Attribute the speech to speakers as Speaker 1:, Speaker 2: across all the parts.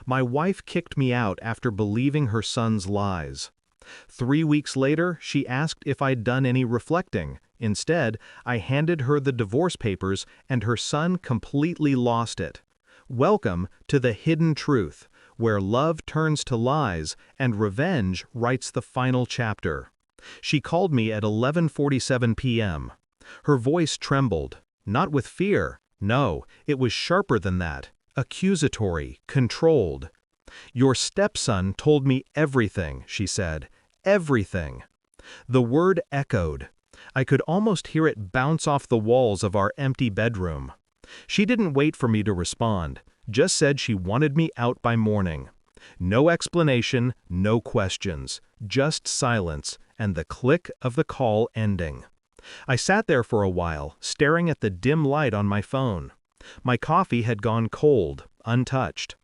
Speaker 1: My wife kicked me out after believing her son's lies. 3 weeks later, she asked if I'd done any reflecting. Instead, I handed her the divorce papers, and her son completely lost it. Welcome to the hidden truth, where love turns to lies and revenge writes the final chapter. She called me at 11:47 p.m. Her voice trembled, not with fear. No, it was sharper than that, accusatory, controlled. "Your stepson told me everything," she said. Everything. The word echoed. I could almost hear it bounce off the walls of our empty bedroom. She didn't wait for me to respond, just said she wanted me out by morning. No explanation, no questions, just silence and the click of the call ending. I sat there for a while, staring at the dim light on my phone. My coffee had gone cold, untouched.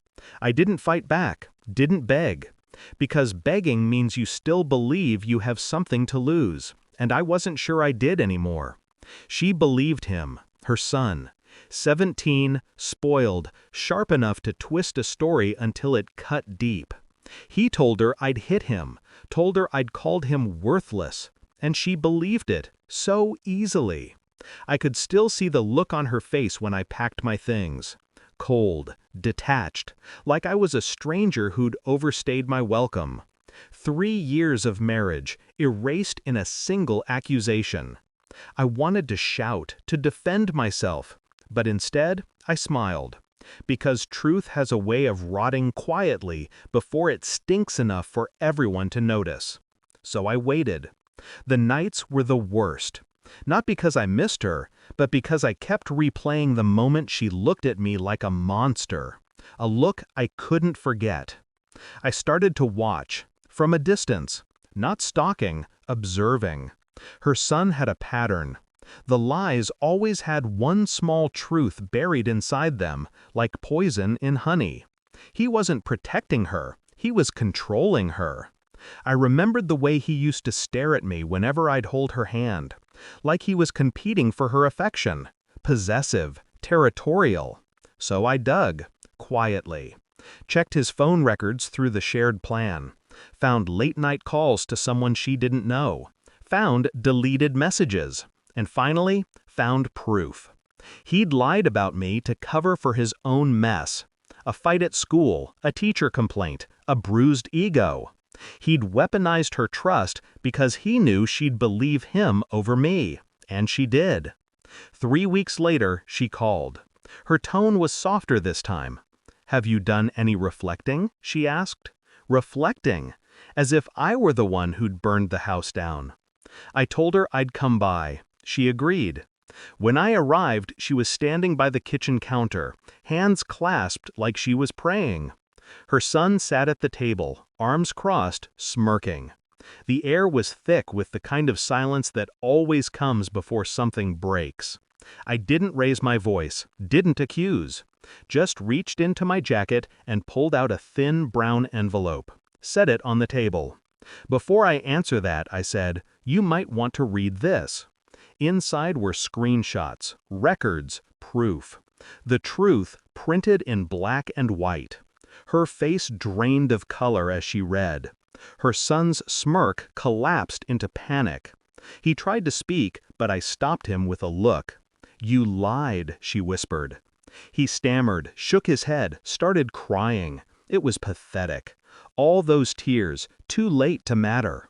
Speaker 1: I didn't fight back, didn't beg. Because begging means you still believe you have something to lose, and I wasn't sure I did anymore. She believed him, her son. 17, spoiled, sharp enough to twist a story until it cut deep. He told her I'd hit him, told her I'd called him worthless, and she believed it so easily. I could still see the look on her face when I packed my things. Cold, detached, like I was a stranger who'd overstayed my welcome. 3 years of marriage, erased in a single accusation. I wanted to shout, to defend myself, but instead I smiled. Because truth has a way of rotting quietly before it stinks enough for everyone to notice. So I waited. The nights were the worst. Not because I missed her, but because I kept replaying the moment she looked at me like a monster. A look I couldn't forget. I started to watch, from a distance. Not stalking, observing. Her son had a pattern. The lies always had one small truth buried inside them, like poison in honey. He wasn't protecting her, he was controlling her. I remembered the way he used to stare at me whenever I'd hold her hand. Like he was competing for her affection, possessive, territorial. So I dug, quietly. Checked his phone records through the shared plan. Found late-night calls to someone she didn't know. Found deleted messages. And finally, found proof. He'd lied about me to cover for his own mess. A fight at school, a teacher complaint, a bruised ego. He'd weaponized her trust because he knew she'd believe him over me. And she did. 3 weeks later, she called. Her tone was softer this time. "Have you done any reflecting?" she asked. Reflecting, as if I were the one who'd burned the house down. I told her I'd come by. She agreed. When I arrived, she was standing by the kitchen counter, hands clasped like she was praying. Her son sat at the table, arms crossed, smirking. The air was thick with the kind of silence that always comes before something breaks. I didn't raise my voice, didn't accuse. Just reached into my jacket and pulled out a thin brown envelope. Set it on the table. "Before I answer that," I said, "you might want to read this." Inside were screenshots, records, proof. The truth printed in black and white. Her face drained of color as she read. Her son's smirk collapsed into panic. He tried to speak, but I stopped him with a look. "You lied," she whispered. He stammered, shook his head, started crying. It was pathetic. All those tears, too late to matter.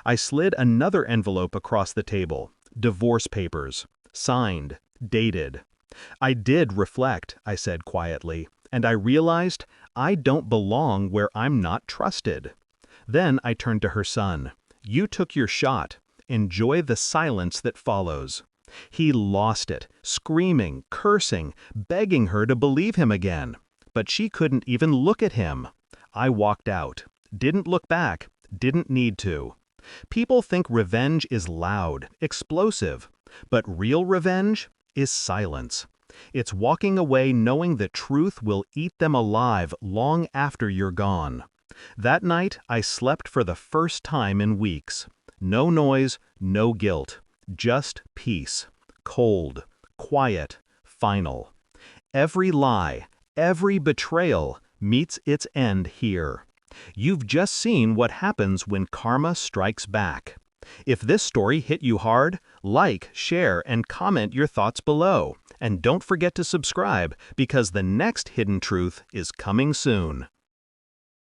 Speaker 1: I slid another envelope across the table. Divorce papers. Signed. Dated. "I did reflect," I said quietly, "and I realized I don't belong where I'm not trusted." Then I turned to her son. "You took your shot. Enjoy the silence that follows." He lost it, screaming, cursing, begging her to believe him again. But she couldn't even look at him. I walked out. Didn't look back. Didn't need to. People think revenge is loud, explosive. But real revenge is silence. It's walking away knowing the truth will eat them alive long after you're gone. That night, I slept for the first time in weeks. No noise, no guilt. Just peace. Cold, quiet, final. Every lie, every betrayal meets its end here. You've just seen what happens when karma strikes back. If this story hit you hard, like, share, and comment your thoughts below. And don't forget to subscribe, because the next hidden truth is coming soon.